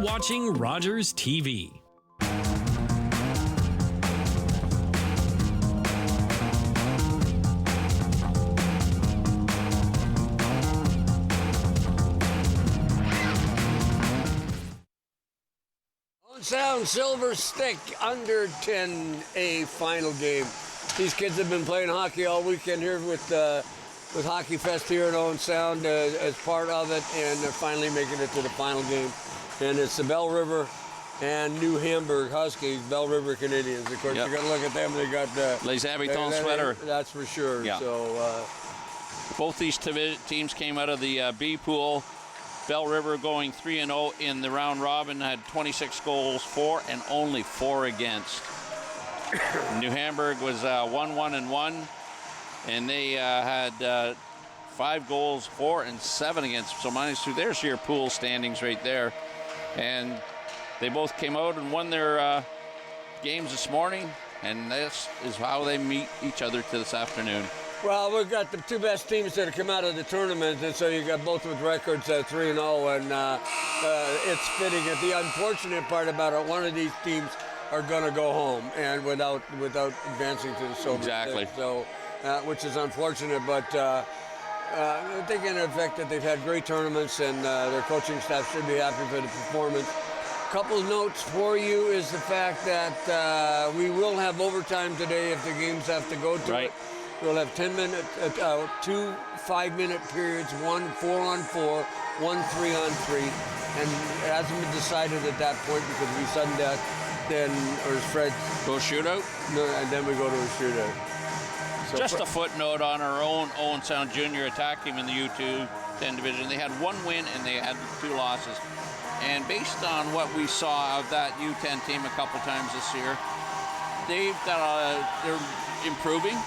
watching Rogers TV. Sound Silver Stick under 10A final game. These kids have been playing hockey all weekend here with Hockey Fest here at Owen Sound as part of it, and they're finally making it to the final game. And it's the Belle River and New Hamburg Huskies, Belle River Canadians. Of course, you got to look at them. They got Les Habitants sweater. That's for sure. Yeah. So both these teams came out of the B pool. Belle River going 3-0 in the round robin, had 26 goals for and only 4 against. New Hamburg was 1-1-1, and they had 5 goals for and 7 against. So -2. There's your pool standings right there. And they both came out and won their games this morning, and this is how they meet each other to this afternoon. Well, we've got the 2 best teams that have come out of the tournament, and so you got both with records 3-0, and it's fitting. The unfortunate part about it, one of these teams are going to go home and without advancing to the Silver Exactly. Stick, so which is unfortunate, but I think in effect that they've had great tournaments, and their coaching staff should be happy for the performance. Couple notes for you is the fact that we will have overtime today if the games have to go to it. We'll have 2 5-minute periods, 1 4-on-4, 1 3-on-3, and it hasn't been decided at that point because we sudden death, or Fred go shootout? No, and then we go to a shootout. So just a footnote on our own Owen Sound Junior attack team in the U2-10 division. They had 1 win and they had 2 losses. And based on what we saw of that U10 team a couple times this year, they're improving.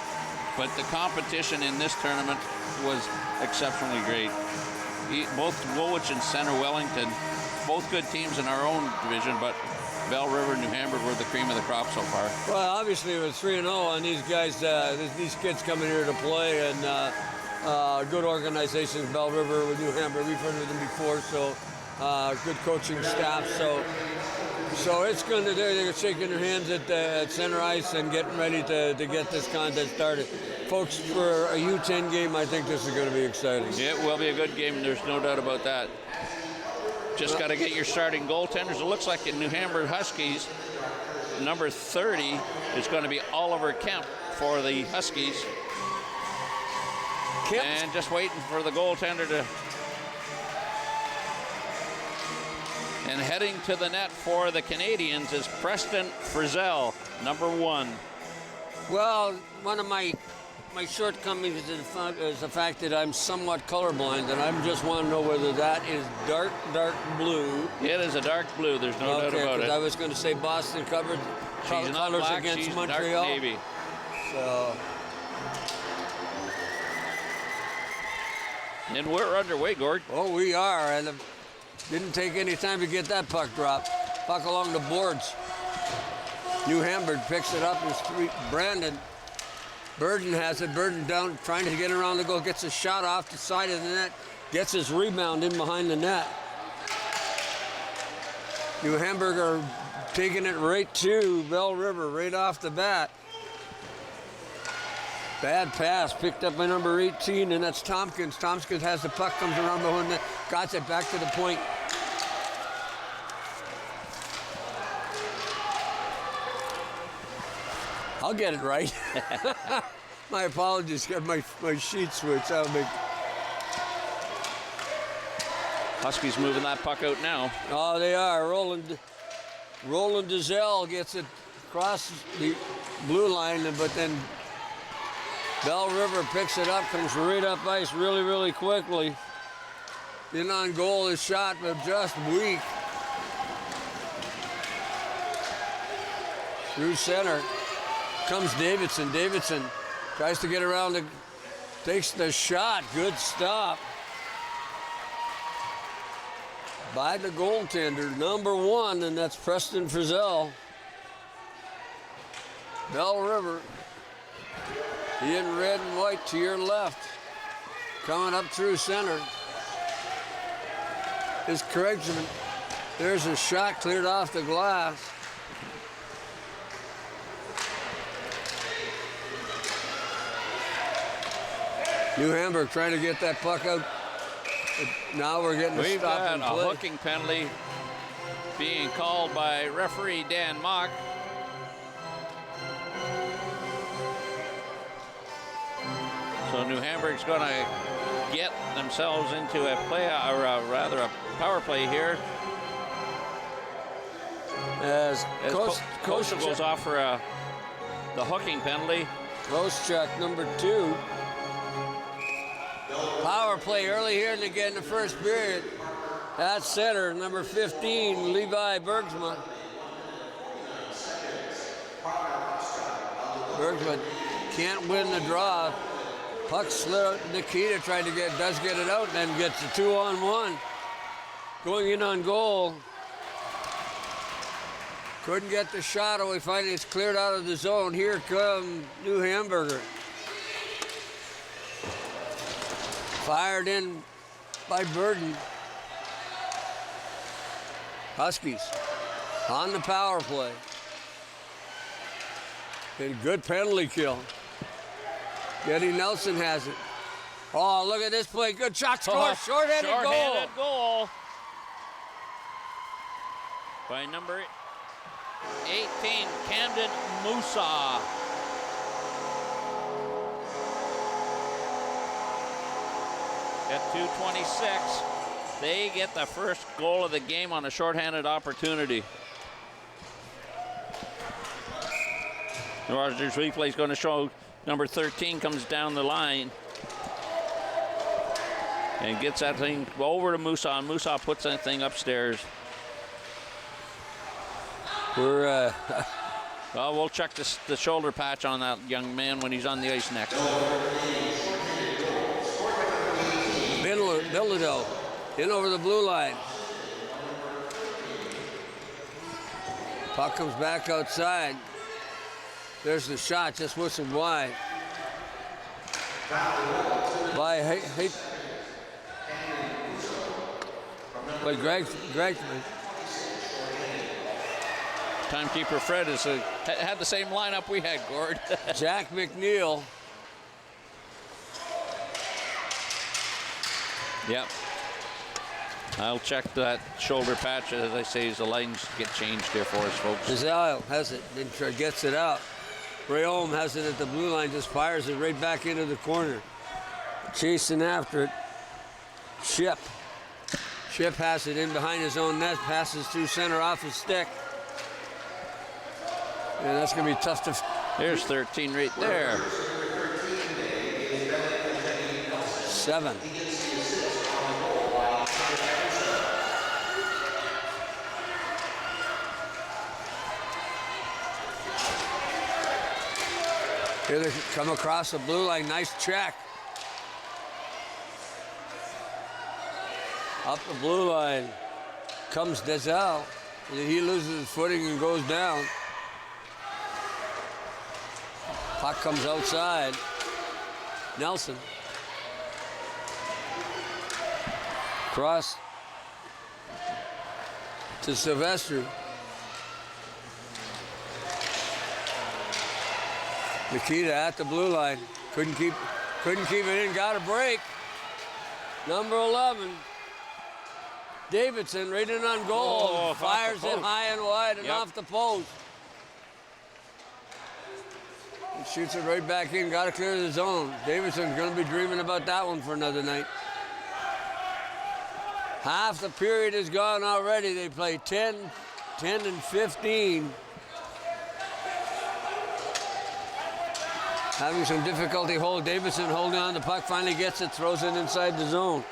But the competition in this tournament was exceptionally great. Both Woolwich and Center Wellington, both good teams in our own division, but Belle River and New Hamburg were the cream of the crop so far. Well, obviously it was 3-0, and these guys, these kids coming here to play, and good organizations, Belle River with New Hamburg, we've heard of them before, so good coaching staff, so it's going to, they're shaking their hands at center ice and getting ready to get this contest started. Folks, for a U10 game, I think this is going to be exciting. It will be a good game, there's no doubt about that. Just got to get your starting goaltenders. It looks like in New Hamburg Huskies, number 30 is going to be Oliver Kemp for the Huskies. And just waiting for the goaltender to... And heading to the net for the Canadians is Preston Frizzell, number 1. Well, one of my shortcomings is the fact that I'm somewhat colorblind, and I just want to know whether that is dark blue. It is a dark blue, there's no doubt about it. I was going to say Boston covered she's not colors black, against she's Montreal. Dark navy. So... And we're underway, Gord. Oh, we are, and it didn't take any time to get that puck dropped. Puck along the boards. New Hamburg picks it up, and Brandon Burden has it. Burden down, trying to get around the goal, gets a shot off the side of the net, gets his rebound in behind the net. New Hamburg are taking it right to Belle River, right off the bat. Bad pass, picked up by number 18, and that's Tompkins. Tompkins has the puck, comes around behind the net, got it back to the point. I'll get it right. My apologies, got my sheet switched. Huskies moving that puck out now. Oh, they are. Roland Dizelle gets it across the blue line, but then Belle River picks it up, comes right up ice really, really quickly. In on goal is shot, but just weak. Through center comes Davidson. Davidson tries to get around, takes the shot. Good stop by the goaltender, number 1, and that's Preston Frizzell. Belle River in red and white to your left. Coming up through center is Craigson. There's a shot cleared off the glass. New Hamburg trying to get that puck out. Now we're getting We've stop got and a play. hooking penalty being called by referee Dan Mock. So New Hamburg's going to get themselves into a play, or rather a power play here. As Kosa goes off for the hooking penalty. Koscheck, number 2. Power play early here in the first period. At center, number 15, Levi Bergsma. Bergsma can't win the draw. Puck slid out. Nikita does get it out, and then gets a 2-on-1. Going in on goal. Couldn't get the shot away. Finally, it's cleared out of the zone. Here come New Hamburger. Fired in by Burden. Huskies on the power play. And good penalty kill. Eddie Nelson has it. Oh, look at this play. Good shot, score, short-handed goal. Short-handed goal by number 18, Camden Musa. At 2:26, they get the first goal of the game on a shorthanded opportunity. The Rogers replay is going to show number 13 comes down the line and gets that thing over to Musa, and Musa puts that thing upstairs. We're well, we'll check the shoulder patch on that young man when he's on the ice next. Bilodeau in over the blue line. Puck comes back outside. There's the shot, just whistled wide. By Gregman. Timekeeper Fred has had the same lineup we had, Gord. Jack McNeil. Yep. I'll check that shoulder patch, as I say, as the lines get changed here for us, folks. Giselle has it, then gets it out. Ray Ohm has it at the blue line, just fires it right back into the corner. Chasing after it. Ship has it in behind his own net, passes through center off his stick. And that's going to be tough to... There's 13 right there. 7. Here they come across the blue line. Nice check. Up the blue line comes Dezal. He loses his footing and goes down. Puck comes outside. Nelson. Cross to Silvestri. Nikita at the blue line. Couldn't keep it in. Got a break. Number 11. Davidson right in on goal. Oh, fires it high and wide and Yep. off the post. He shoots it right back in. Got to clear the zone. Davidson's going to be dreaming about that one for another night. Half the period is gone already. They play 10 and 15. Having some difficulty Davidson holding on the puck, finally gets it, throws it inside the zone.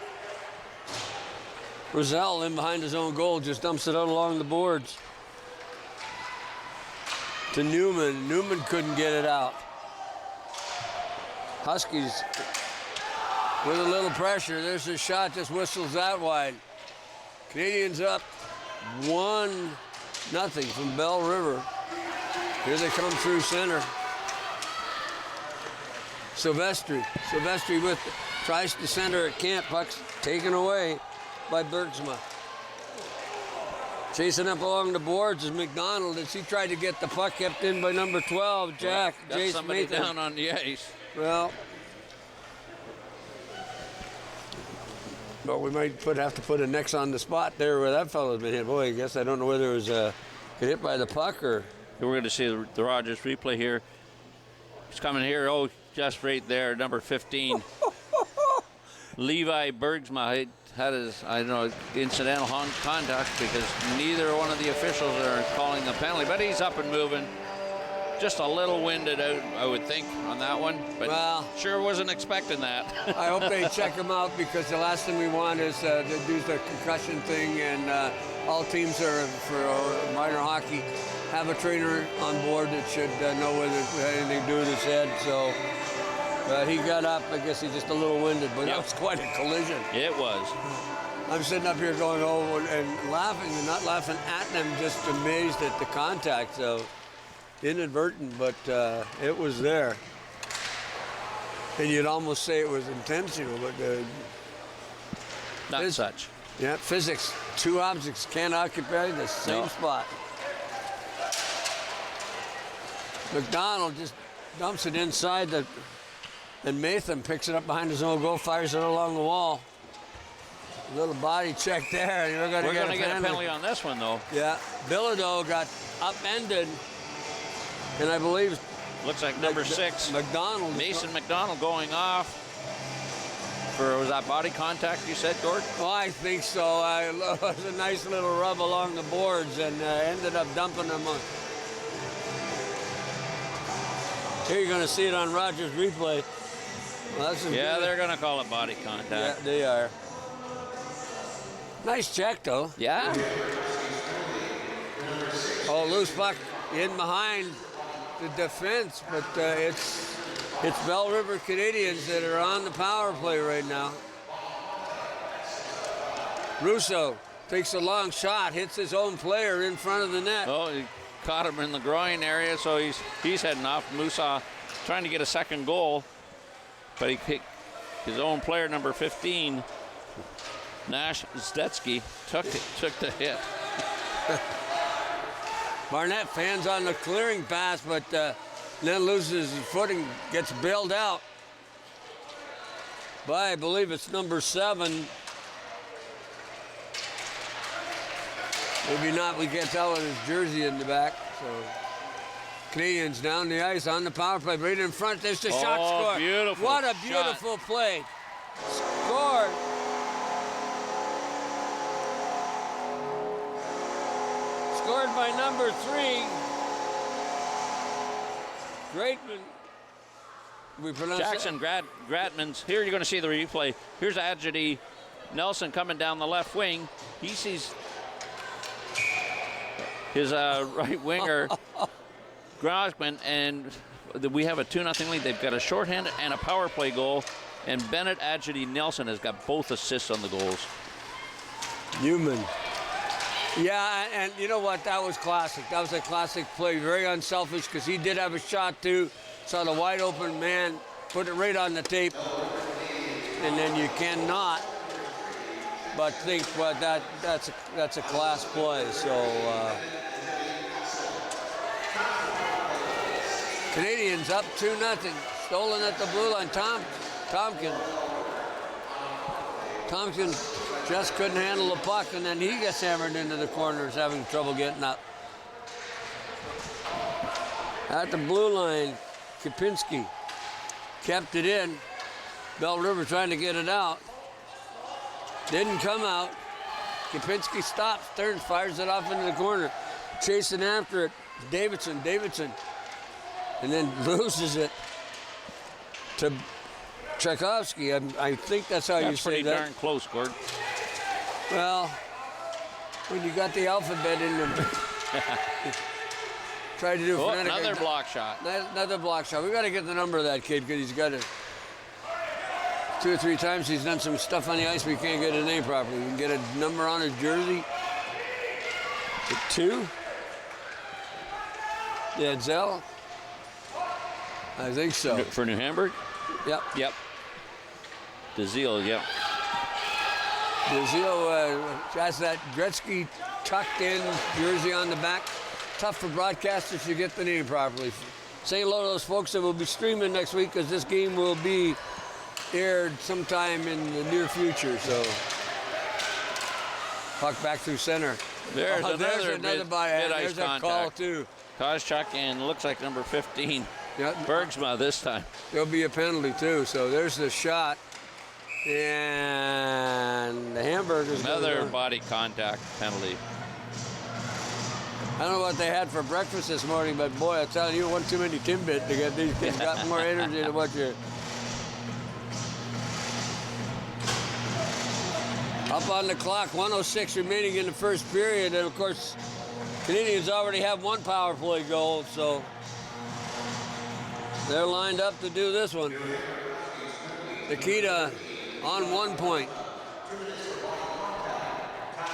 Roselle in behind his own goal, just dumps it out along the boards. To Newman. Newman couldn't get it out. Huskies with a little pressure. There's a shot, just whistles that wide. Canadians up 1-0 from Belle River. Here they come through center. Silvestri tries to center it, can't. Puck's taken away by Bergsma. Chasing up along the boards is McDonald as he tried to get the puck, kept in by number 12, Jack. Got Jace somebody Nathan. down on the ice. Well, but we might have to put a next on the spot there where that fellow's been hit. Boy, I guess I don't know whether it was get hit by the puck or. We're going to see the Rogers replay here. He's coming here. Oh, just right there, number 15. Levi Bergsma had his, I don't know, incidental contact because neither one of the officials are calling the penalty, but he's up and moving. Just a little winded out, I would think, on that one, but well, sure wasn't expecting that. I hope they check him out because the last thing we want is to do the concussion thing, and all teams are for minor hockey have a trainer on board that should know whether it had anything to do with his head. So he got up. I guess he's just a little winded, but that was quite a collision. It was. I'm sitting up here going, oh, and laughing, and not laughing at them, just amazed at the contact. So inadvertent, but it was there. And you'd almost say it was intentional, but not such. Yeah, physics. Two objects can't occupy the same spot. McDonald just dumps it inside, and Matham picks it up behind his own goal, fires it along the wall. A little body check there. And we're going to get a penalty on this one, though. Yeah, Bilodeau got upended, and I believe looks like number 6, McDonald. Mason McDonald going off. Was that body contact you said, Gord? Oh, I think so. It was a nice little rub along the boards and ended up dumping them on. Here you're going to see it on Rogers replay. Well, they're going to call it body contact. Yeah, they are. Nice check, though. Yeah. Oh, loose puck in behind the defense, but it's Belle River Canadians that are on the power play right now. Russo takes a long shot, hits his own player in front of the net. Oh, he caught him in the groin area, so he's heading off. Musa trying to get a second goal, but he kicked his own player, number 15, Nash Zdetsky, took the hit. Barnett fans on the clearing pass, but then loses his footing, gets bailed out by, I believe it's number 7. Maybe not, we can't tell with his jersey in the back. So Canadians down the ice on the power play, right in front. There's the shot score. Beautiful. What a beautiful play. Scored. Scored by number 3. Greatman. We pronounce Jackson Gratman's. Here you're going to see the replay. Here's Adjudy Nelson coming down the left wing. He sees his right winger, Grossman, and we have a 2-0 lead. They've got a shorthanded and a power play goal, and Bennett Adjudy Nelson has got both assists on the goals. Newman. Yeah, and you know what? That was classic. That was a classic play. Very unselfish because he did have a shot too. Saw the wide open man, put it right on the tape, and then you cannot but think, well, that's a class play. So Canadians up 2-0. Stolen at the blue line. Tompkins just couldn't handle the puck, and then he gets hammered into the corners, having trouble getting up. At the blue line, Kapinski kept it in. Belle River trying to get it out. Didn't come out. Kapinski stops, turns, fires it off into the corner. Chasing after it, Davidson. And then loses it to Tchaikovsky. I think that's how you say that. That's pretty darn close, Gord. Well, when you got the alphabet in them. Try to do another block shot. Another block shot. We got to get the number of that kid because he's got it. 2 or 3 times he's done some stuff on the ice we can't get a name properly. We can get a number on his jersey. 2? Yeah, Zell. I think so. For New Hamburg? Yep. DeZiel, yep. Brazil has that Gretzky tucked in jersey on the back. Tough for broadcasters to get the name properly. Say hello to those folks that will be streaming next week, because this game will be aired sometime in the near future. So puck back through center. There's another mid-ice there's contact. A call too. Kozchuk and looks like number 15. Yep. Bergsma this time. There'll be a penalty too. So there's the shot. And the Hamburg is another body contact penalty. I don't know what they had for breakfast this morning, but boy, I'm telling you, one too many Timbit to get these kids got more energy than what you're. Up on the clock, 1:06 remaining in the first period, and of course, Canadians already have one power play goal, so they're lined up to do this one. Nikita on 1 point.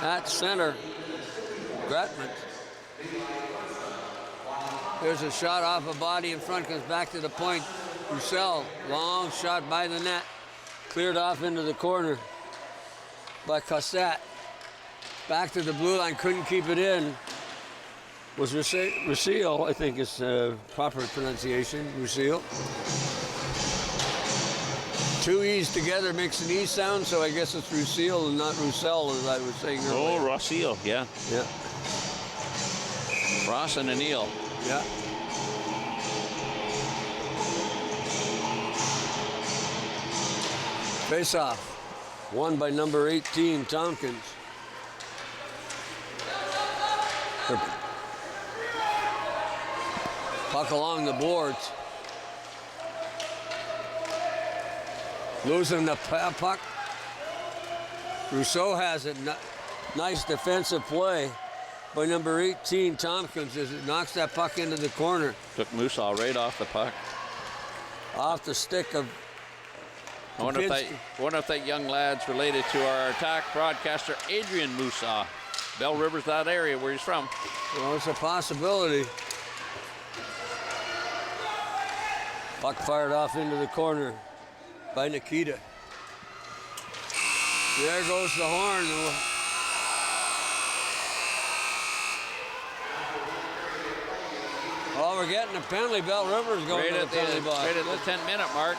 At center, Gratman. There's a shot off a body in front, comes back to the point. Roussel, long shot by the net. Cleared off into the corner by Cossette. Back to the blue line, couldn't keep it in. Was Roussel, I think is proper pronunciation, Roussel. Two E's together makes an E sound, so I guess it's Roussel and not Roussel, as I was saying earlier. Oh, Roussel, yeah. Yeah. Ross and Anil. Yeah. Face off. Won by number 18, Tompkins. Puck along the boards. Losing the puck. Rousseau has it. Nice defensive play by number 18, Tompkins, as it knocks that puck into the corner. Took Moussa right off the puck. Off the stick of I wonder if that young lad's related to our attack broadcaster, Adrian Moussa. Belle River's that area where he's from. Well, it's a possibility. Puck fired off into the corner by Nikita. There goes the horn. Oh, we're getting a penalty. Belle River's going to the penalty box. Right at the 10-minute mark.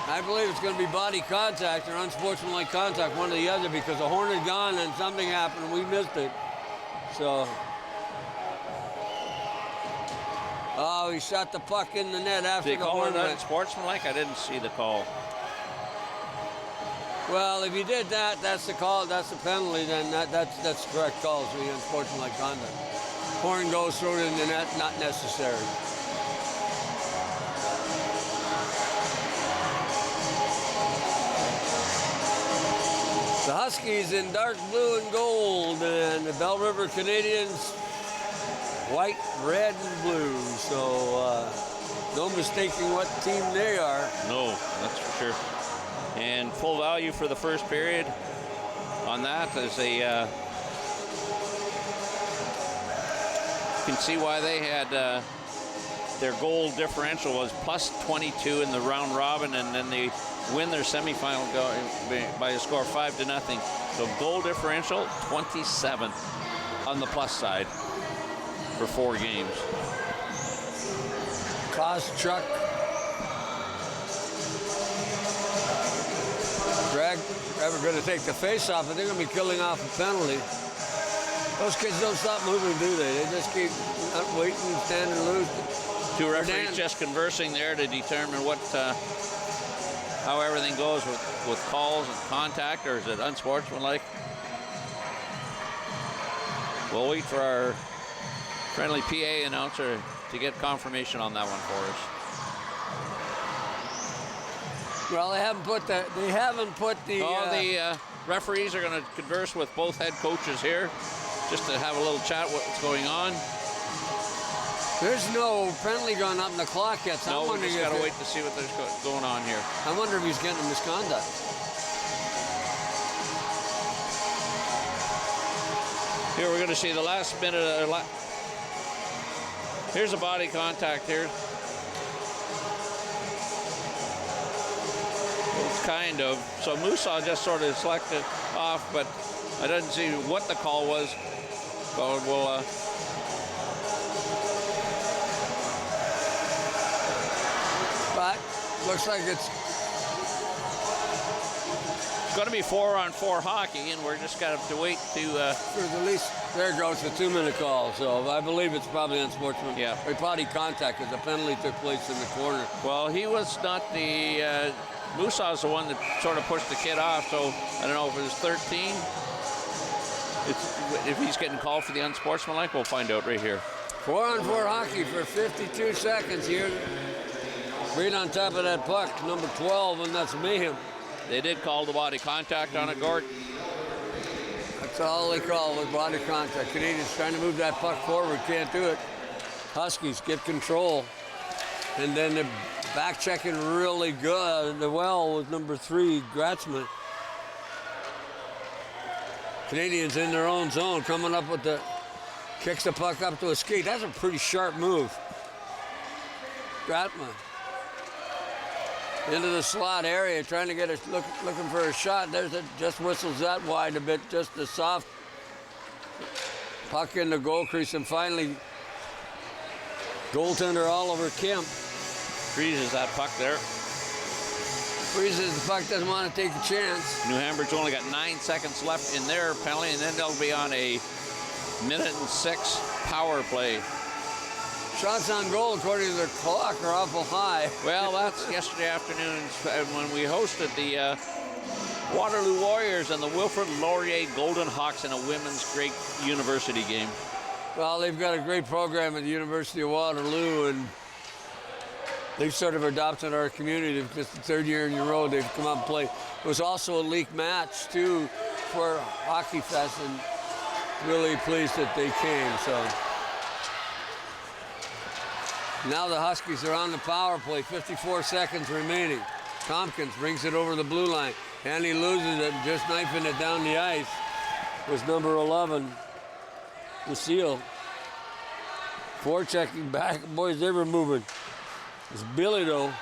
I believe it's going to be body contact or unsportsmanlike contact, one or the other, because the horn had gone and something happened and we missed it. So. Oh, he shot the puck in the net after the horn. Did they call it unsportsmanlike? I didn't see the call. Well, if you did that, that's the call, that's the penalty, then that's the correct call, so the unsportsmanlike conduct. Horn goes, thrown in the net, not necessary. The Huskies in dark blue and gold, and the Belle River Canadians white, red, and blue. So no mistaking what team they are. No, that's for sure. And full value for the first period on that as a you can see why they had their goal differential was plus 22 in the round robin, and then they win their semifinal by a score of 5-0. So goal differential 27 on the plus side for 4 games. Kozchuk. Greg, ever going to take the face-off, and they're going to be killing off a penalty. Those kids don't stop moving, do they? They just keep waiting, standing loose. 2 referees just conversing there to determine what, how everything goes with calls and contact, or is it unsportsmanlike? We'll wait for our friendly PA announcer to get confirmation on that one for us. Well, they haven't put the. The referees are going to converse with both head coaches here, just to have a little chat what's going on. There's no penalty gone up in the clock yet. So no, we just got to wait to see what there's going on here. I wonder if he's getting misconduct. Here we're going to see the last minute. Here's a body contact here. Kind of. So Musa just sort of selected off, but I didn't see what the call was. So we'll. But looks like it's going to be 4-on-4 hockey, and we're just got to wait to. there's at least there goes the 2-minute call. So I believe it's probably unsportsmanlike. Yeah. Or body contact because the penalty took place in the corner. Well, he was not the. Musa's the one that sort of pushed the kid off, so I don't know if it was 13. If he's getting called for the unsportsmanlike, we'll find out right here. 4-on-4 hockey for 52 seconds here. Right on top of that puck, number 12, and that's Mayhem. They did call the body contact on it, Gord. That's all they call with body contact. Canadians trying to move that puck forward, can't do it. Huskies get control. And then the back checking really good. The well with number 3, Gratzman. Canadians in their own zone, coming up with the, kicks the puck up to a skate. That's a pretty sharp move. Gratzman. Into the slot area, trying to get a looking for a shot. There's a, just whistles that wide a bit, just a soft puck in the goal crease, and finally, goaltender Oliver Kemp Freezes that puck there. freezes the puck, doesn't want to take a chance. New Hamburg's only got 9 seconds left in their penalty, and then they'll be on a 1:06 power play. Shots on goal, according to their clock, are awful high. Well, that's yesterday afternoon when we hosted the Waterloo Warriors and the Wilfrid Laurier Golden Hawks in a women's great university game. Well, they've got a great program at the University of Waterloo, and they've sort of adopted our community. Just the 3rd year in a row they've come out and played. It was also a league match, too, for Hockey Fest, and really pleased that they came. So now the Huskies are on the power play, 54 seconds remaining. Tompkins brings it over the blue line, and he loses it, just knifing it down the ice was number 11, Lucille. Forechecking back, boys, they were moving. It's Billy, though.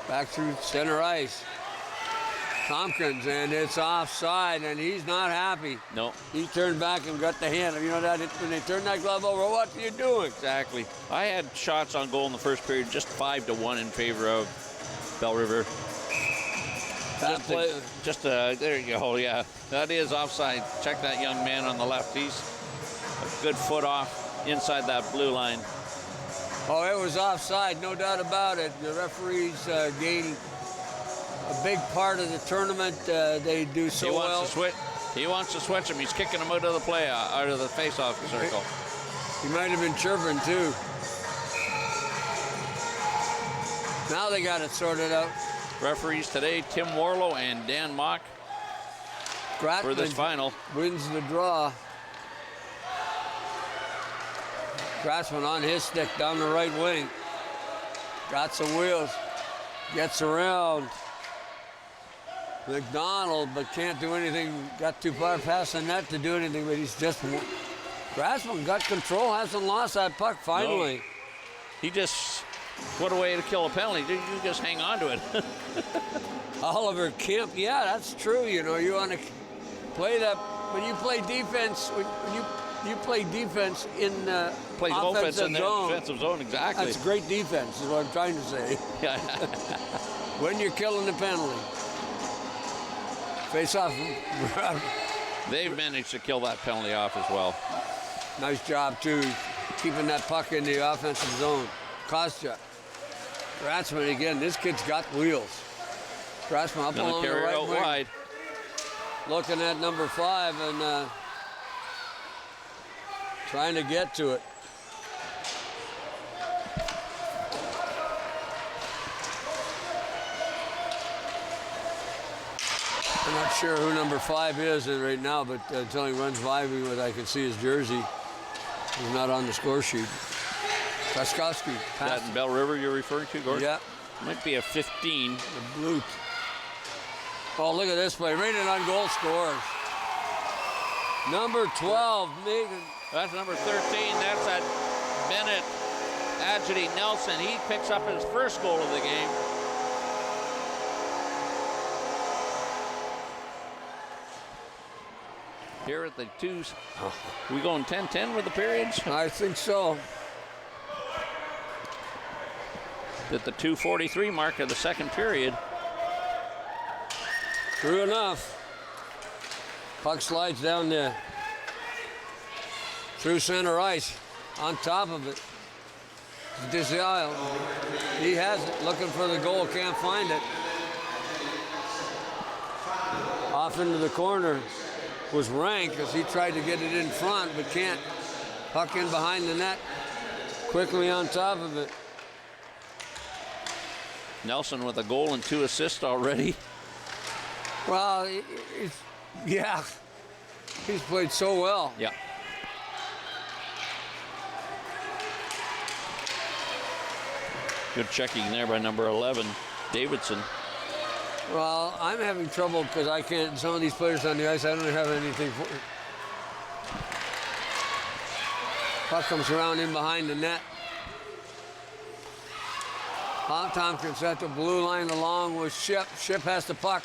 Back through center ice. Tompkins, and it's offside, and he's not happy. No. He turned back and got the hand. You know that when they turn that glove over, what are you doing? Exactly. I had shots on goal in the first period, just 5-1 in favor of Belle River. There you go. Yeah, that is offside. Check that young man on the left. He's a good foot off inside that blue line. Oh, it was offside, no doubt about it. The referees gained a big part of the tournament. They do so well. He wants to switch him. He's kicking him out of the play, out of the face-off circle. He might have been chirping too. Now they got it sorted out. Referees today, Tim Warlow and Dan Mock for this final. Wins the draw. Gratzman on his stick down the right wing. Got some wheels. Gets around McDonald, but can't do anything. Got too far past the net to do anything, but he's just... Gratzman got control, hasn't lost that puck finally. No. He just... What a way to kill a penalty. You just hang on to it. Oliver Kemp, yeah, that's true. You know, you want to play that... When you play defense, when you play defense in plays offense in the defensive zone, exactly. That's great defense, is what I'm trying to say. When you're killing the penalty. Face off. They've managed to kill that penalty off as well. Nice job, too, keeping that puck in the offensive zone. Kostya. Gratzman again. This kid's got wheels. Gratzman up along the right wing. Wide. Looking at number 5 and trying to get to it. I'm not sure who number 5 is right now, but until he runs by me, what I can see his jersey. He's not on the score sheet. Traskowski. That in Belle River you're referring to, Gordon? Yeah. Might be a 15. The blue. Oh, look at this play. Rated on goal scores. Number 12, Megan. That's number 13. That's at Bennett. Adjudy Nelson. He picks up his first goal of the game. Here at the twos. We going 10-10 with the periods? I think so. At the 2:43 mark of the second period. True enough. Puck slides down there. Through center ice. On top of it. Desile. He has it. Looking for the goal. Can't find it. Off into the corner was Rank as he tried to get it in front but can't. Puck in behind the net. Quickly on top of it. Nelson with a goal and 2 assists already. Well, yeah. He's played so well. Yeah. Good checking there by number 11, Davidson. Well, I'm having trouble because I can't, some of these players on the ice, I don't have anything for. Puck comes around in behind the net. Tompkins at the blue line along with Ship. Ship has the puck,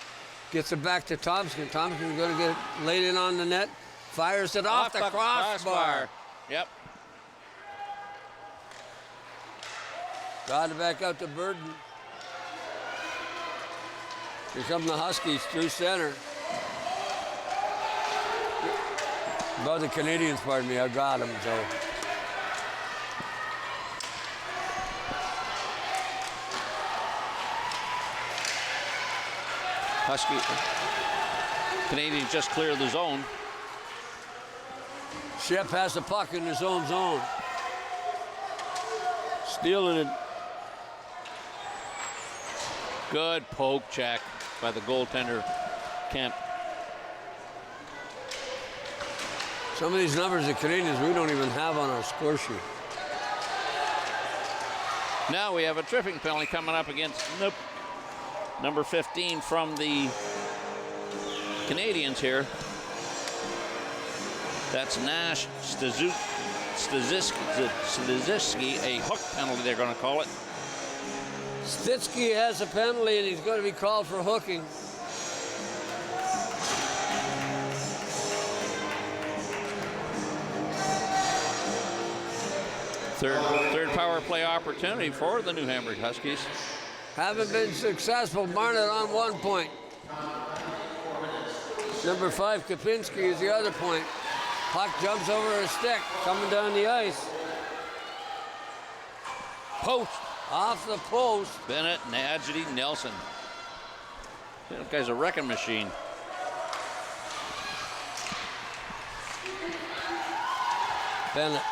gets it back to Thompson. Thompson's going to get it laid in on the net, fires it off the crossbar. Yep. Got it back out to Burden. Here come the Huskies through center. About the Canadians, pardon me, I got them, so. Canadians just clear the zone. Shep has the puck in his own zone. Stealing it. Good poke check by the goaltender, Kemp. Some of these numbers the Canadians we don't even have on our score sheet. Now we have a tripping penalty coming up against number 15 from the Canadians here. That's Nash Staziski, a hook penalty they're going to call it. Stitsky has a penalty and he's going to be called for hooking. Third power play opportunity for the New Hamburg Huskies. Haven't been successful. Barnett on 1 point. Number 5, Kapinski is the other point. Puck jumps over a stick, coming down the ice. Post. Off the post. Bennett, Adjudy, Nelson. That guy's a wrecking machine. Bennett.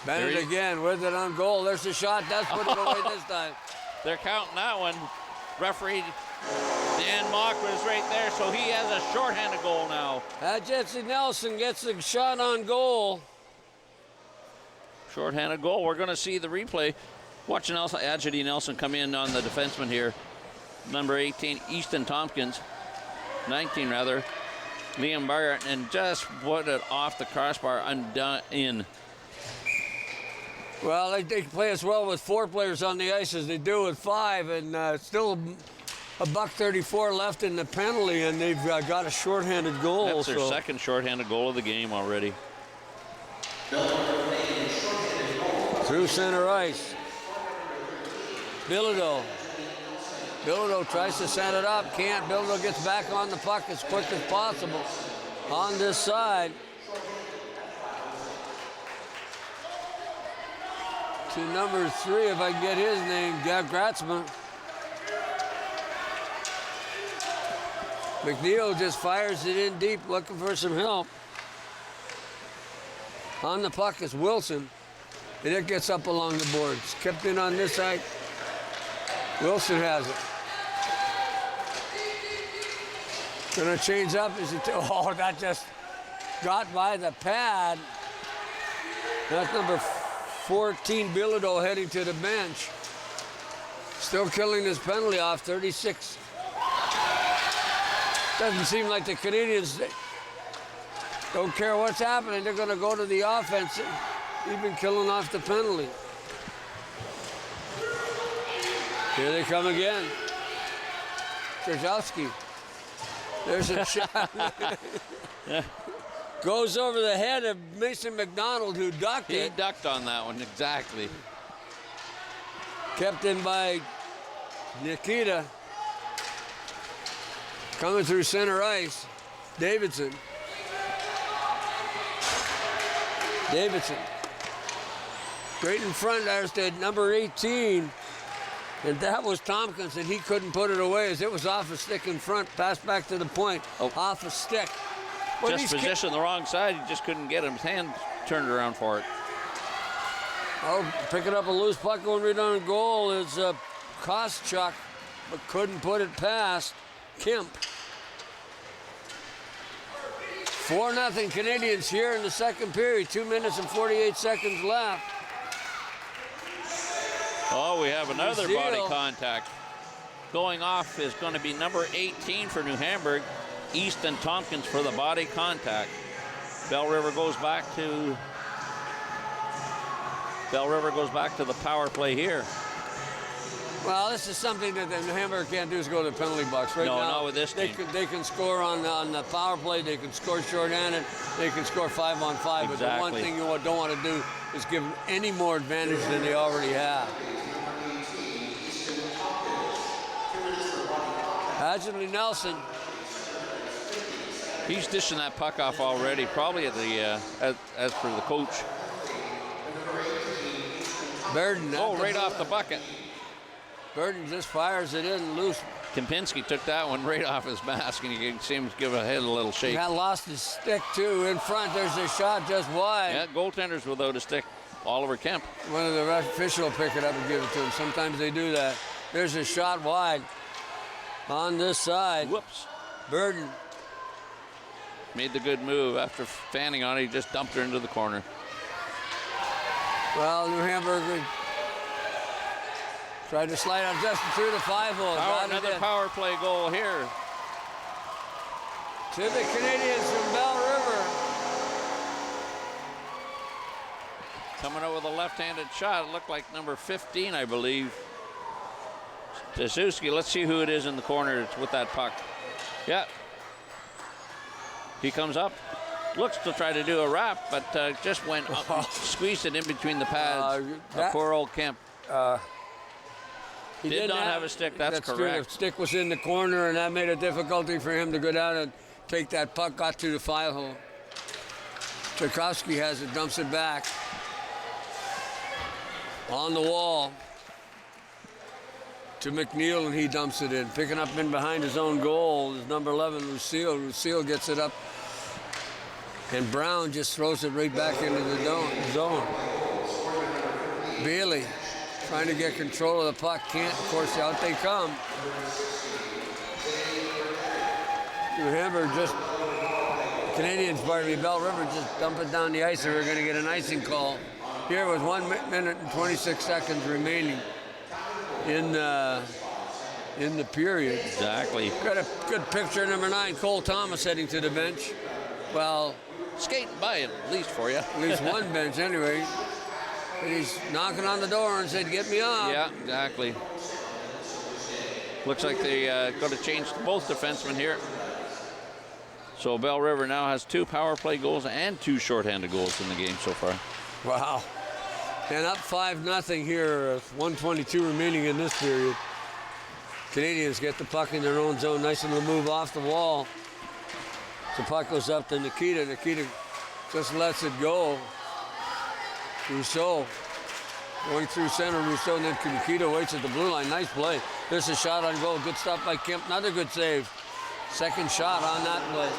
Bennett again with it on goal. There's the shot. That's put it away this time. They're counting that one. Referee Dan Mock was right there, so he has a shorthanded goal now. Jesse Nelson gets the shot on goal. Shorthanded goal. We're going to see the replay. Watch Nelson, Adjudy Nelson come in on the defenseman here. Number 18, Easton Tompkins. 19 rather. Liam Barrett, and just put it off the crossbar undone in. Well, they play as well with 4 players on the ice as they do with 5, and still $1:34 left in the penalty, and they've got a shorthanded goal. That's their second shorthanded goal of the game already. Through center ice. Bilodeau. Bilodeau tries to set it up, can't. Bilodeau gets back on the puck as quick as possible on this side. To number 3, if I can get his name, Gratzman. McNeil just fires it in deep, looking for some help. On the puck is Wilson, and it gets up along the boards. Kept in on this side. Wilson has it. Gonna change up. Is it? Oh, that just got by the pad. That's number 14, Bilodeau, heading to the bench. Still killing his penalty off, 36. Doesn't seem like the Canadians don't care what's happening. They're going to go to the offense, even killing off the penalty. Here they come again. Krzyzewski. There's a shot. Goes over the head of Mason McDonald, who ducked it. He ducked on that one, exactly. Kept in by Nikita. Coming through center ice. Davidson. Right in front, there's the number 18. And that was Tompkins, and he couldn't put it away as it was off a stick in front, passed back to the point, off a stick. Well, just positioned the wrong side, he just couldn't get him. His hand turned around for it. Oh, picking up a loose puck going right on goal is Koschuk, but couldn't put it past Kemp. 4-0 Canadians here in the second period, 2 minutes and 48 seconds left. Oh, we have another Brazil. body contact. Going off is going to be number 18 for New Hamburg, Easton Tompkins for the body contact. Belle River goes back to the power play here. Well, this is something that New Hamburg can't do is go to the penalty box. Right No, now, not with this team. They can score on the power play. They can score shorthanded. They can score 5-on-5. But the one Exactly. thing you don't want to do is give them any more advantage than they already have. Adjutant Nelson. He's dishing that puck off already, probably at the as for the coach. Burden. Right off the bucket. Burden just fires it in loose. Kempinski took that one right off his mask, and you can see him give a head a little shake. He got lost his stick, too. In front, there's a shot just wide. Yeah, goaltenders without a stick. Oliver Kemp. One of the official will pick it up and give it to him. Sometimes they do that. There's a shot wide on this side. Whoops. Burden. Made the good move. After fanning on it, he just dumped her into the corner. Well, New Hamburg tried to slide out just through the 5-hole. Another power play goal here. To the Canadians from Belle River. Coming out with a left-handed shot. It looked like number 15, I believe. Staszewski, let's see who it is in the corner with that puck. Yeah. He comes up. Looks to try to do a wrap, but just went up, squeezed it in between the pads. Poor old Kemp. He did not have a stick, that's correct. True. The stick was in the corner, and that made it difficulty for him to go down and take that puck, got to the 5-hole. Tchaikovsky has it, dumps it back. On the wall to McNeil, and he dumps it in. Picking up in behind his own goal is number 11, Lucille. Lucille gets it up, and Brown just throws it right back into the zone. Bailey trying to get control of the puck, can't. Of course, out they come. New Hamburg Canadians, Belle River just dump it down the ice, and we're going to get an icing call. Here with 1 minute and 26 seconds remaining in the period. Exactly. Got a good picture of number 9, Cole Thomas, heading to the bench. Well, skating by it, at least for you. At least one bench, anyway. And he's knocking on the door and said, "Get me up." Yeah, exactly. Looks like they got to change both defensemen here. So Belle River now has 2 power play goals and 2 shorthanded goals in the game so far. Wow. And up 5-0 here, 1:22 remaining in this period. Canadians get the puck in their own zone. Nice little move off the wall. The puck goes up to Nikita. Nikita just lets it go. Rousseau going through center. Rousseau, and then Nikita waits at the blue line. Nice play. There's a shot on goal. Good stuff by Kemp. Another good save. Second shot on that play.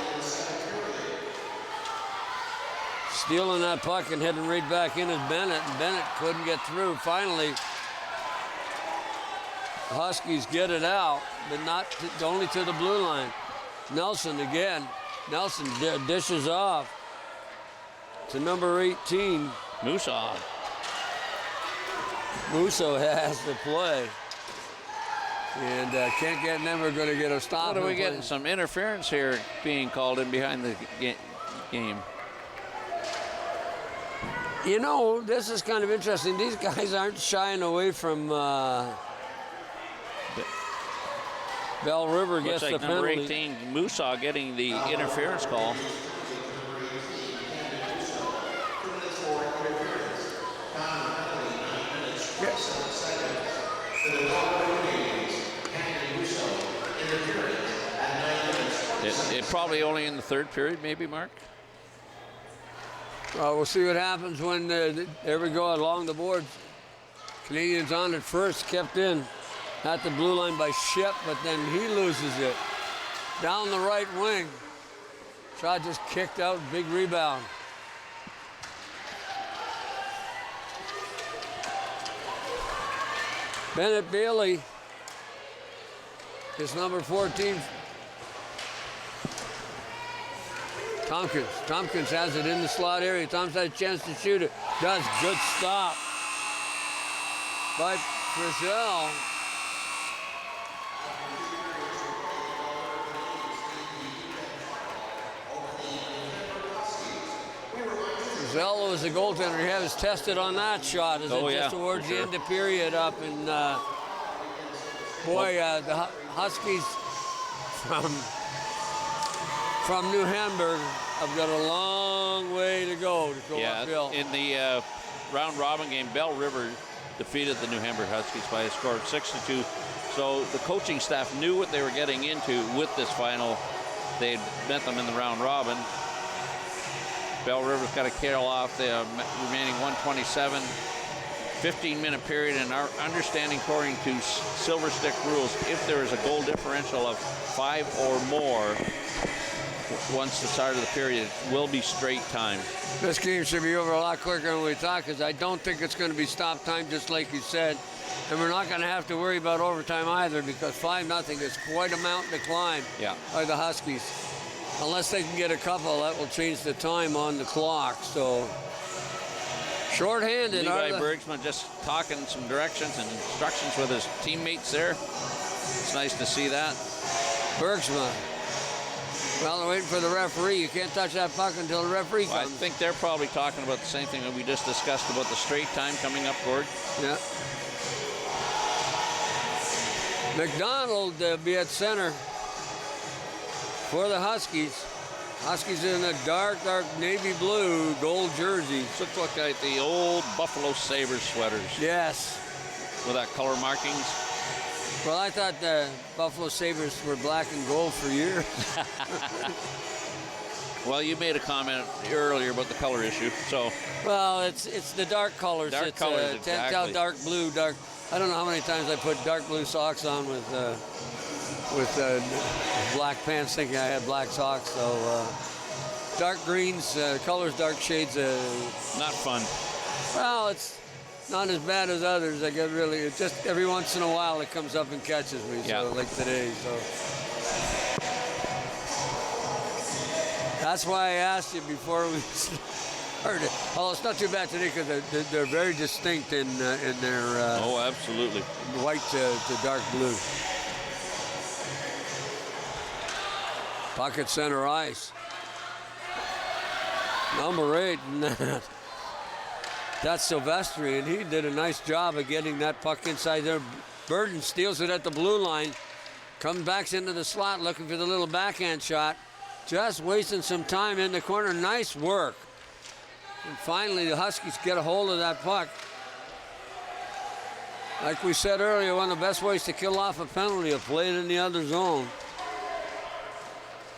Stealing that puck and heading right back in is Bennett, and Bennett couldn't get through. Finally, the Huskies get it out, but only to the blue line. Nelson again. Nelson dishes off to number 18. Musa. Musso has the play. And can't get never going to get a stop. What are we getting? Some interference here being called in behind the game. You know, this is kind of interesting. These guys aren't shying away from Belle River Looks gets like the number penalty. 18, Musa, getting the interference call. It probably only in the third period, maybe, Mark? We'll see what happens when, there we go, along the boards. Canadians on it first, kept in at the blue line by Ship, but then he loses it. Down the right wing. Shot just kicked out, big rebound. Bennett Bailey is number 14. Tompkins has it in the slot area. Tompkins has a chance to shoot it. Does. Good stop by Frizzell. Frizzell was the goaltender. He was tested on that shot as just towards the end of period up in, the Huskies from New Hamburg have got a long way to go uphill. In the round robin game, Belle River defeated the New Hamburg Huskies by a score of 6-2. So the coaching staff knew what they were getting into with this final. They had met them in the round robin. Belle River's got to kill off the remaining 127. 15-minute period, and our understanding according to Silver Stick rules, if there is a goal differential of 5 or more once the start of the period, it will be straight time. This game should be over a lot quicker than we thought, because I don't think it's going to be stop time, just like you said. And we're not going to have to worry about overtime either, because 5-0 is quite a mountain to climb by the Huskies. Unless they can get a couple, that will change the time on the clock. So short-handed. Levi Bergsman just talking some directions and instructions with his teammates there. It's nice to see that. Bergsman. Well, they're waiting for the referee. You can't touch that puck until the referee comes. I think they're probably talking about the same thing that we just discussed about the straight time coming up, Gord. Yeah. McDonald be at center for the Huskies. Huskies in a dark navy blue gold jersey. Looks like the old Buffalo Sabres sweaters. Yes. With that color markings. Well, I thought the Buffalo Sabres were black and gold for years. Well, you made a comment earlier about the color issue, so. Well, it's the dark colors. Dark it's colors, exactly. Dark blue, dark. I don't know how many times I put dark blue socks on with black pants, thinking I had black socks. So dark greens, colors, dark shades. Not fun. Well, it's not as bad as others. I get really. It's just every once in a while it comes up and catches me. Yeah. So like today. So that's why I asked you before we started. Well, it's not too bad today because they're very distinct in their. Oh, absolutely. White to dark blue. Pocket center ice. Number 8, that's Silvestri, and he did a nice job of getting that puck inside there. Burden steals it at the blue line, comes back into the slot looking for the little backhand shot, just wasting some time in the corner. Nice work. And finally, the Huskies get a hold of that puck. Like we said earlier, one of the best ways to kill off a penalty is play it in the other zone.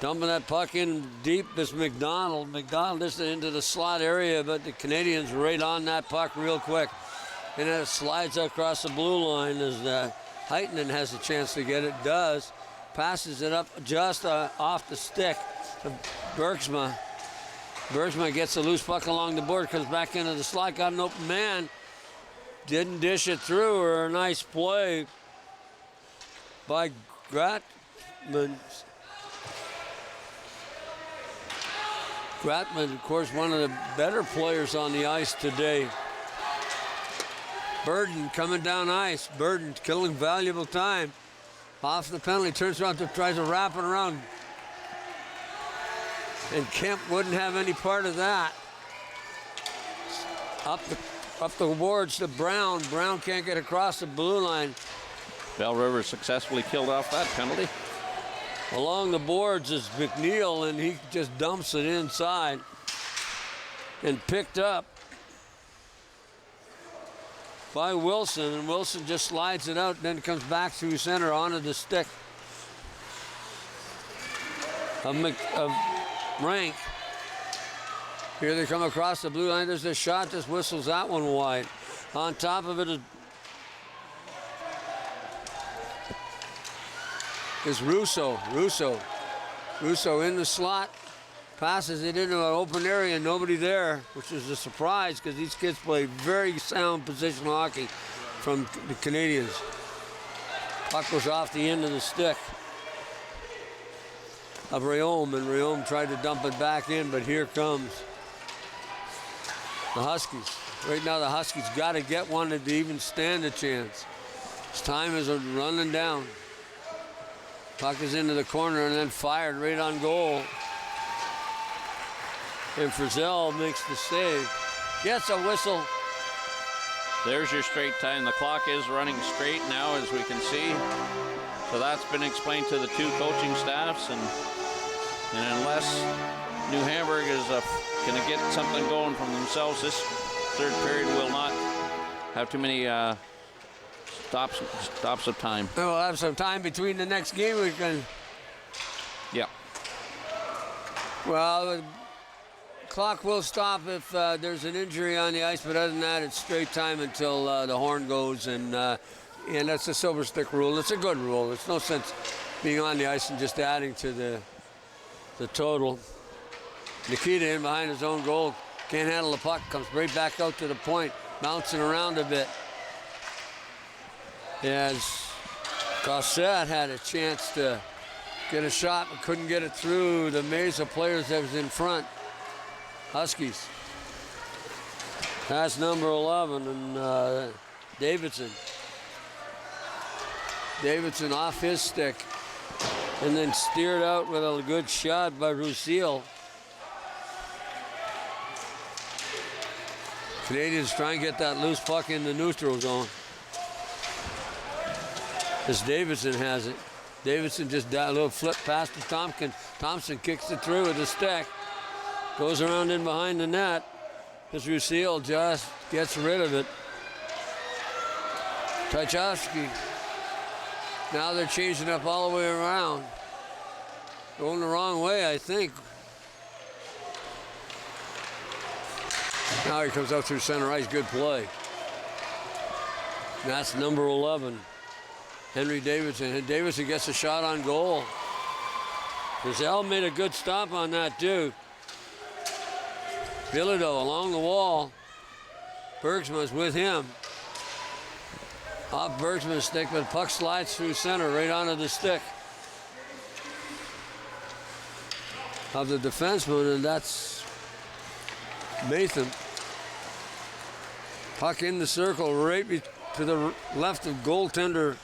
Dumping that puck in deep is McDonald. McDonald is into the slot area, but the Canadians right on that puck real quick. And then it slides across the blue line as Heitinen has a chance to get it. Does. Passes it up just off the stick to Bergsma. Bergsma gets a loose puck along the board, comes back into the slot, got an open man. Didn't dish it through, or a nice play by Gratman. Gratman, of course, one of the better players on the ice today. Burden coming down ice. Burden killing valuable time. Off the penalty, turns around, tries to wrap it around. And Kemp wouldn't have any part of that. Up the boards to Brown. Brown can't get across the blue line. Belle River successfully killed off that penalty. Along the boards is McNeil, and he just dumps it inside and picked up by Wilson, and Wilson just slides it out, then comes back through center onto the stick of Rank. Here they come across the blue line. There's a shot, just whistles that one wide. On top of it is Russo in the slot, passes it into an open area, nobody there, which is a surprise because these kids play very sound position hockey from the Canadians. Puck goes off the end of the stick of Rayom, and Rayom tried to dump it back in, but here comes the Huskies. Right now the Huskies got to get one to even stand a chance. His time is running down. Puck is into the corner and then fired right on goal. And Frizzell makes the save. Gets a whistle. There's your straight time. The clock is running straight now, as we can see. So that's been explained to the two coaching staffs. And unless New Hamburg is going to get something going from themselves, this third period will not have too many stops of time. We'll have some time between the next game. We can. Yeah. Well, the clock will stop if there's an injury on the ice, but other than that, it's straight time until the horn goes, and that's a silver stick rule. It's a good rule. There's no sense being on the ice and just adding to the total. Nikita in behind his own goal, can't handle the puck, comes right back out to the point, bouncing around a bit. As Gossett had a chance to get a shot but couldn't get it through the maze of players that was in front. Huskies. That's number 11, and Davidson. Davidson off his stick and then steered out with a good shot by Rusille. Canadians try and get that loose puck in the neutral zone. As Davidson has it. Davidson just a little flip past to Tompkins. Thompson kicks it through with a stick. Goes around in behind the net. As Rusille just gets rid of it. Tchaikovsky. Now they're changing up all the way around. Going the wrong way, I think. Now he comes out through center ice. Good play. That's number 11. Henry Davidson. And Davidson gets a shot on goal. Frizzell made a good stop on that, too. Bilodeau along the wall. Bergsman's with him. Off Bergsman's stick, but puck slides through center right onto the stick of the defenseman, and that's Matham. Puck in the circle right to the left of goaltender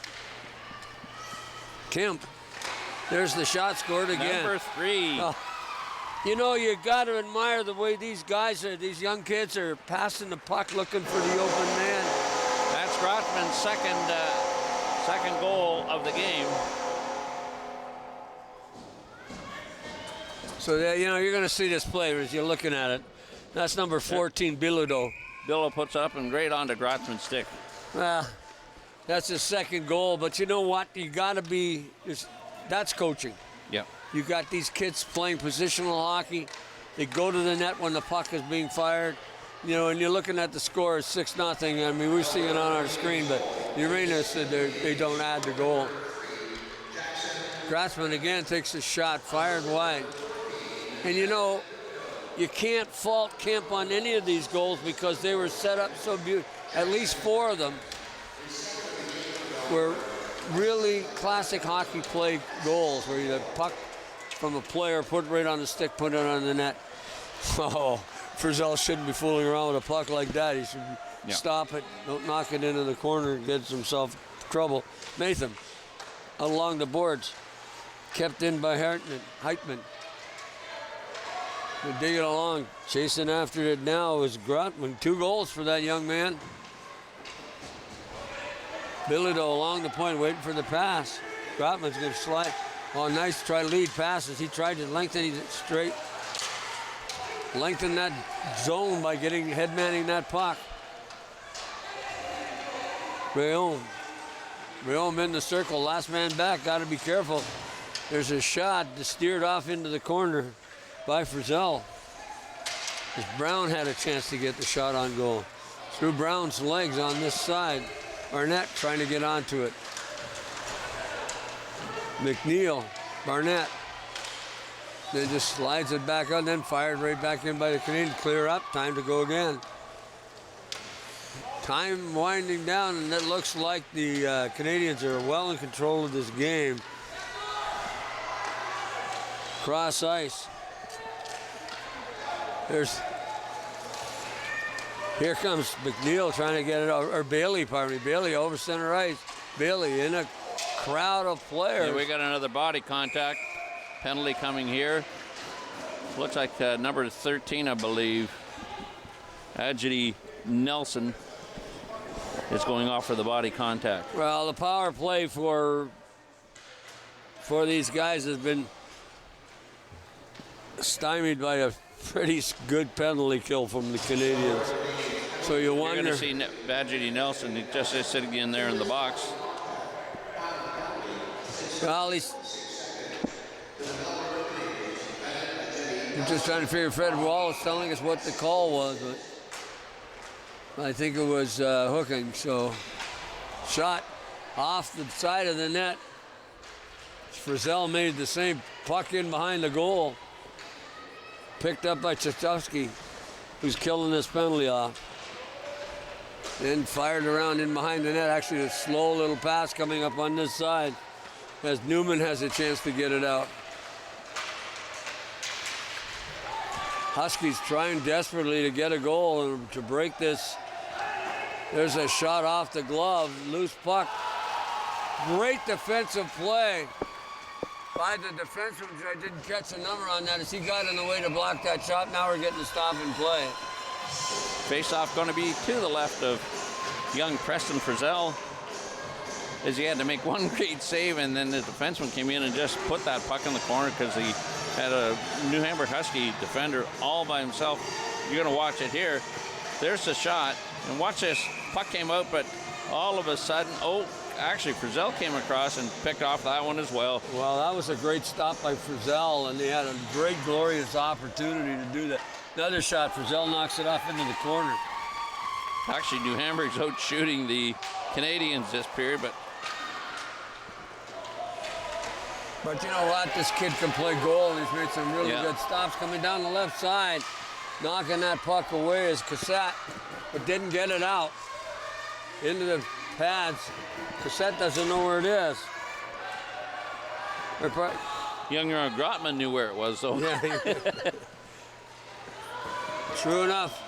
Kemp. There's the shot scored again. Number 3. You know, you got to admire the way these guys are, these young kids are passing the puck looking for the open man. That's Grossman's second goal of the game. So, you know, you're going to see this play as you're looking at it. That's number 14, Bilodeau. Bilodeau puts up and great onto Grossman's stick. Well, that's his second goal, but you know what? You got to be, that's coaching. Yeah. You got these kids playing positional hockey. They go to the net when the puck is being fired. You know, and you're looking at the score, 6-0. I mean, we're seeing it on our screen, but the arena said they don't add the goal. Grossman again takes a shot, fired wide. And you know, you can't fault Kemp on any of these goals because they were set up so beautiful. At least 4 of them were really classic hockey play goals where you had puck from a player, put it right on the stick, put it on the net. Oh, Frizzell shouldn't be fooling around with a puck like that. He should stop it, don't knock it into the corner and gets himself trouble. Matham along the boards, kept in by Heitman. They dig it along, chasing after it now is Grotman. 2 goals for that young man. Billy, though, along the point, waiting for the pass. Grotman's going to slide. Oh, nice try lead passes. He tried to lengthen it straight. Lengthen that zone by getting head-manning that puck. Rayon in the circle. Last man back. Got to be careful. There's a shot steered off into the corner by Frizzell. As Brown had a chance to get the shot on goal. Through Brown's legs on this side. Barnett trying to get onto it. McNeil, Barnett. Then just slides it back out, then fired right back in by the Canadians. Clear up, time to go again. Time winding down, and it looks like the Canadians are well in control of this game. Cross ice. Here comes McNeil trying to get it, or Bailey, pardon me. Bailey over center ice. Bailey in a crowd of players. Yeah, we got another body contact. Penalty coming here. Looks like number 13, I believe. Adjity Nelson is going off for the body contact. Well, the power play for these guys has been stymied by a pretty good penalty kill from the Canadians. So you wonder. You're going to see Adjity Nelson. He just is sitting in there in the box. Well, he's just trying to figure. Fred Wallace telling us what the call was, but I think it was hooking. So shot off the side of the net. Frizzell made the same, puck in behind the goal. Picked up by Chachowski, who's killing this penalty off. Then fired around in behind the net. Actually, a slow little pass coming up on this side as Newman has a chance to get it out. Huskies trying desperately to get a goal and to break this. There's a shot off the glove, loose puck. Great defensive play by the defenseman, which I didn't catch the number on that as he got in the way to block that shot. Now we're getting to stop and play. Face-off going to be to the left of young Preston Frizzell, as he had to make one great save, and then the defenseman came in and just put that puck in the corner because he had a New Hamburg Husky defender all by himself. You're going to watch it here. There's the shot, and watch this. Puck came out, but all of a sudden, actually Frizzell came across and picked off that one as well. Well, that was a great stop by Frizzell, and they had a great, glorious opportunity to do that. Another shot, Frizzell knocks it off into the corner. Actually, New Hamburg's out shooting the Canadians this period, but you know what? This kid can play goal, and he's made some really good stops coming down the left side, knocking that puck away is Cassette, but didn't get it out into the pads. Cassette doesn't know where it is. Younger Grotman knew where it was, though. Yeah. True enough.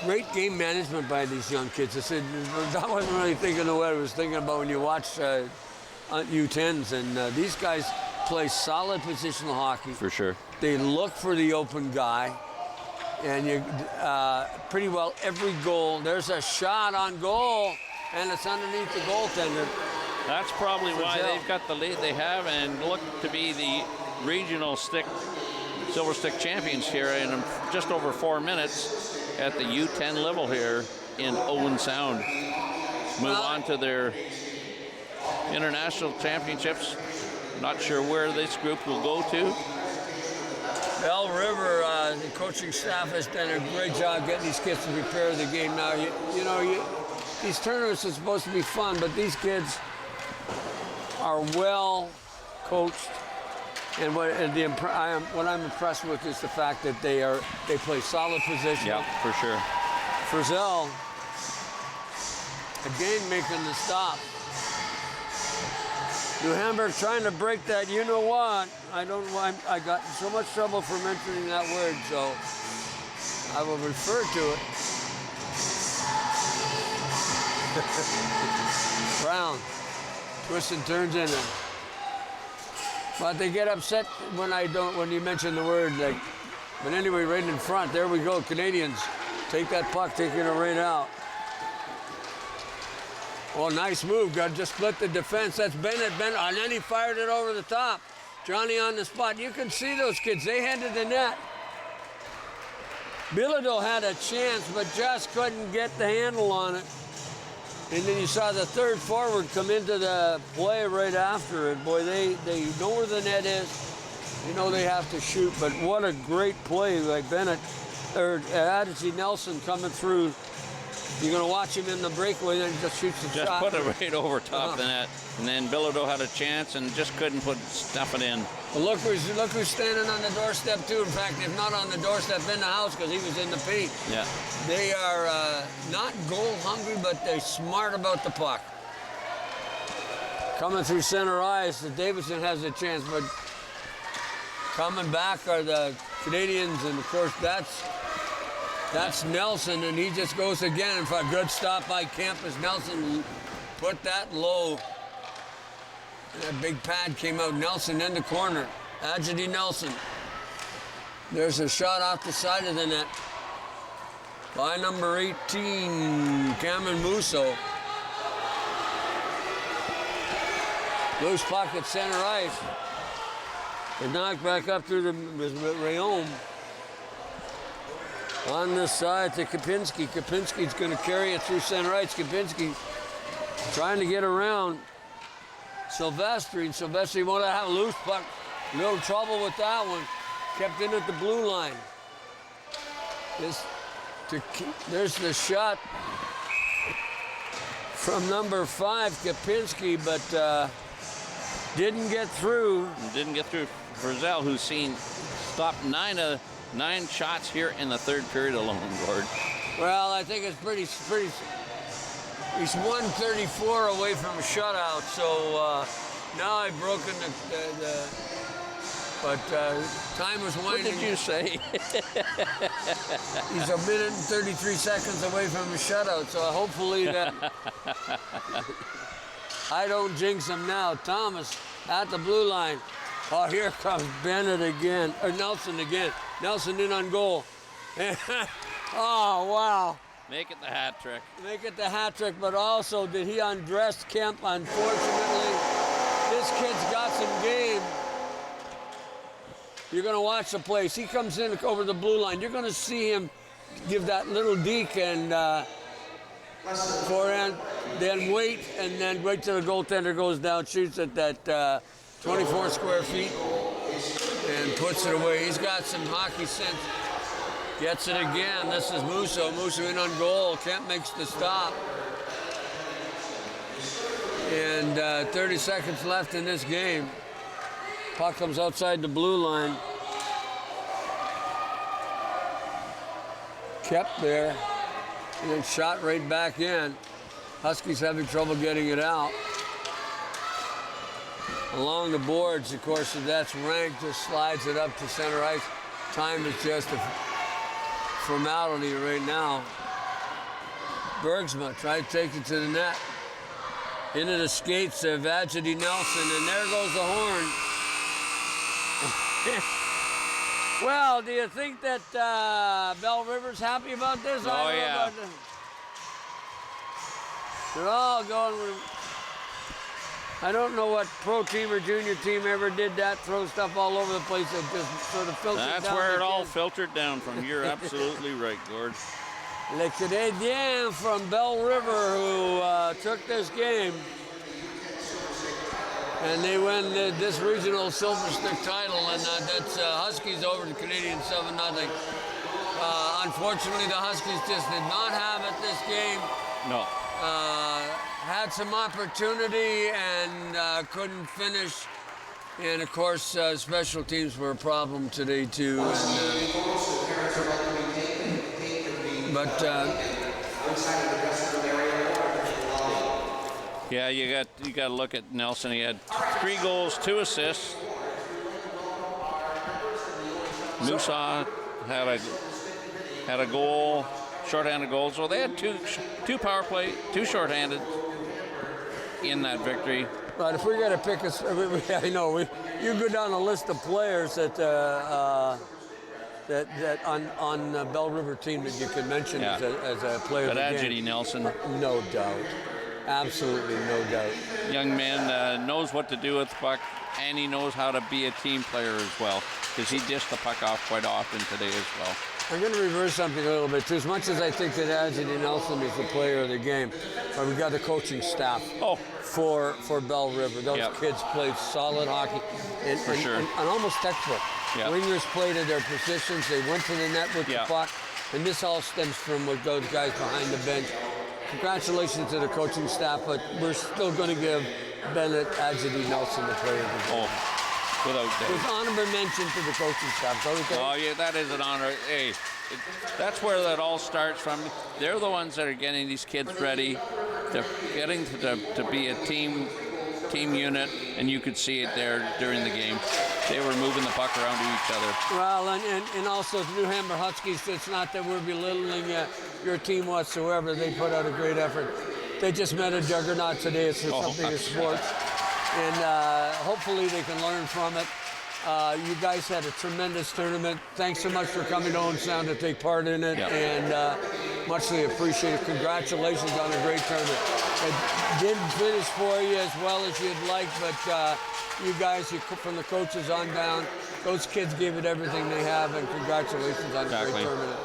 Great game management by these young kids. I said, I wasn't really thinking of what I was thinking about when you watch U10s, and these guys play solid positional hockey. For sure. They look for the open guy, and you pretty well every goal. There's a shot on goal, and it's underneath the goaltender. That's probably why they've got the lead they have and look to be the regional Silver Stick champions here in just over 4 minutes at the U10 level here in Owen Sound. Move on to their international championships. Not sure where this group will go to. Belle River, the coaching staff has done a great job getting these kids to prepare the game. Now, these tournaments are supposed to be fun, but these kids are well coached. And what I'm impressed with is the fact that they play solid position. Yeah, for sure. Frizzell, again making the stop. New Hamburg trying to break that. You know what? I don't know why I got in so much trouble for mentioning that word, so I will refer to it. Brown twists and turns in it. But they get upset when you mention the word. But anyway, right in front, there we go. Canadians take that puck, taking it right out. Oh, nice move. Got just split the defense. That's Bennett, and then he fired it over the top. Johnny on the spot. You can see those kids. They headed the net. Bilodeau had a chance, but just couldn't get the handle on it. And then you saw the third forward come into the play right after it. Boy, they know where the net is. You know they have to shoot, but what a great play by Bennett, or Adichie Nelson coming through. You're going to watch him in the breakaway, then he just shoots the shot. Just put it right over top of the net. And then Bilodeau had a chance and just couldn't stuff it in. Well, look who's standing on the doorstep, too. In fact, if not on the doorstep, in the house, because he was in the paint. Yeah. They are not goal hungry, but they're smart about the puck. Coming through center ice, Davidson has a chance, but coming back are the Canadians, and of course that's Nelson, and he just goes again for a good stop by Campus. Nelson put that low. And that big pad came out. Nelson in the corner. Adichie Nelson. There's a shot off the side of the net by number 18, Cameron Musso. Loose puck at center ice. And knocked back up through the Rayom. On this side to Kapinski. Kapinski's going to carry it through center ice. Kapinski trying to get around Silvestri. And Silvestri wanted to have a loose puck. No trouble with that one. Kept in at the blue line. There's the shot from number 5, Kapinski, but didn't get through. Didn't get through Frizzell, who's stopped 9 shots here in the third period alone, Gord. Well, I think it's pretty. He's 134 away from a shutout, so now I've broken but time was winding. What did you say? He's a minute and 33 seconds away from a shutout, so hopefully that I don't jinx him now. Thomas at the blue line. Oh, here comes Bennett again, or Nelson again. Nelson in on goal. Oh, wow. Make it the hat trick. Make it the hat trick, but also did he undress Kemp? Unfortunately, this kid's got some game. You're going to watch the place. He comes in over the blue line. You're going to see him give that little deke and forehand, then wait, and then wait till the goaltender goes down, shoots at that 24 square feet, and puts it away. He's got some hockey sense. Gets it again. This is Musso. Musso in on goal. Kemp makes the stop. And 30 seconds left in this game. Puck comes outside the blue line. Kept there. And then shot right back in. Huskies having trouble getting it out. Along the boards, of course, that's ranked, just slides it up to center ice. Time is just a formality right now. Bergsma tried to take it to the net. Into the skates of Adichie Nelson, and there goes the horn. Well, do you think that Belle River's happy about this? Oh, yeah. They're all going with... I don't know what pro team or junior team ever did that, throw stuff all over the place. It just sort of filtered down. That's where it all filtered down from. You're absolutely right, Gord. Les Canadiens from Belle River who took this game. And they win this regional Silver Stick title, and that's Huskies over the Canadians 7-0. Unfortunately, the Huskies just did not have it this game. No. Had some opportunity and couldn't finish. And of course, special teams were a problem today too. Yeah, you got to look at Nelson. He had 3 goals, 2 assists. Musa had a goal, shorthanded goal. So they had two power play, 2 shorthanded in that victory. But if we got to pick I know you go down a list of players that on the Belle River team that you can mention as a player. But of the Adichie game. Nelson, no doubt. Absolutely, no doubt. Young man knows what to do with the puck, and he knows how to be a team player as well, because he dished the puck off quite often today as well. I'm going to reverse something a little bit too. As much as I think that Adjity Nelson is the player of the game, but we got the coaching staff for Belle River. Those kids played solid hockey and almost textbook. Wingers played at their positions. They went to the net with the puck, and this all stems from what those guys behind the bench. Congratulations to the coaching staff, but we're still going to give Bennett Adjity Nelson the player of the game. Without doubt. With honorable mention to the coaching staff. Oh, yeah, that is an honor. Hey, that's where that all starts from. They're the ones that are getting these kids ready. They're getting to be a team unit, and you could see it there during the game. They were moving the puck around to each other. Well, and also the New Hamburg Huskies, it's not that we're belittling your team whatsoever. They put out a great effort. They just met a juggernaut today. It's something in sports. And hopefully they can learn from it. You guys had a tremendous tournament. Thanks so much for coming to Owen Sound to take part in it, and muchly appreciated. Congratulations on a great tournament. It didn't finish for you as well as you'd like, but you guys, from the coaches on down, those kids gave it everything they have, and congratulations on a great tournament.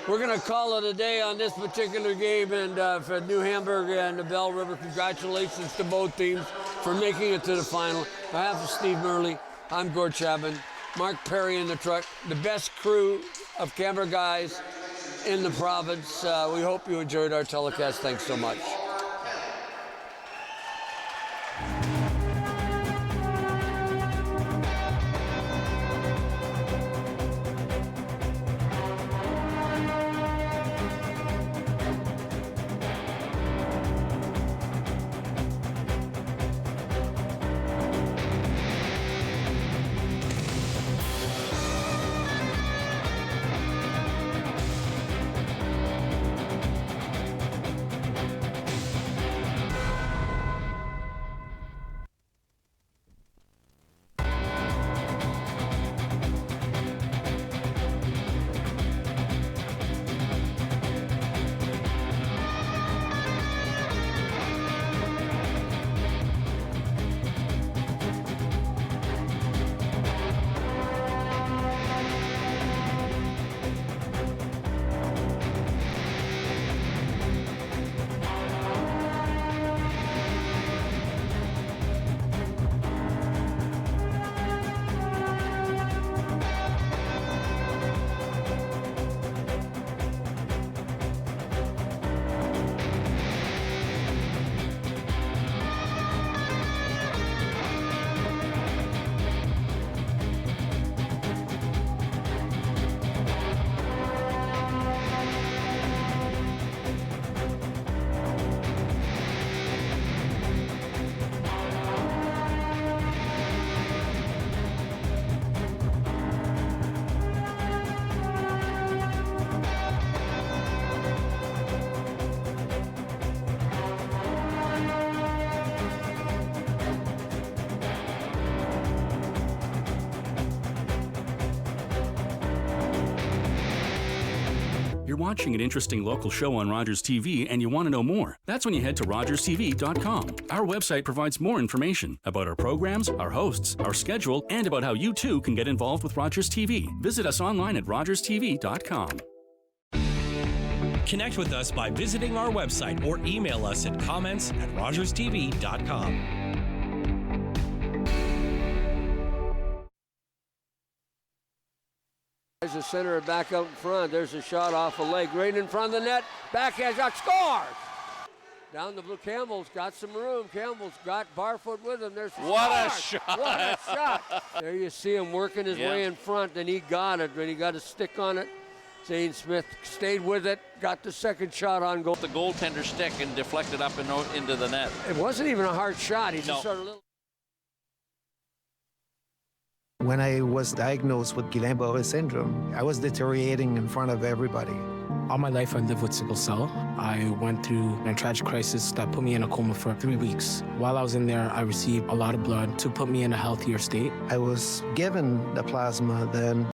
We're going to call it a day on this particular game, and for New Hamburg and the Belle River, congratulations to both teams for making it to the final. On behalf of Steve Murley, I'm Gord Chapman, Mark Perry in the truck, the best crew of camera guys in the province. We hope you enjoyed our telecast. Thanks so much. You're watching an interesting local show on Rogers TV and you want to know more. That's when you head to rogerstv.com. Our website provides more information about our programs, our hosts, our schedule, and about how you too can get involved with Rogers TV. Visit us online at rogerstv.com. Connect with us by visiting our website or email us at comments@rogerstv.com. There's a center back out in front. There's a shot off a leg right in front of the net. Backhand shot, scores! Down the blue. Campbell's got some room. Campbell's got Barfoot with him. There's what a shot! What a shot! There you see him working his way in front, and he got it. When he got a stick on it, Zane Smith stayed with it, got the second shot on goal. The goaltender stick and deflected up and into the net. It wasn't even a hard shot. He just sort of little. When I was diagnosed with Guillain-Barré syndrome, I was deteriorating in front of everybody. All my life I lived with sickle cell. I went through a tragic crisis that put me in a coma for 3 weeks. While I was in there, I received a lot of blood to put me in a healthier state. I was given the plasma then.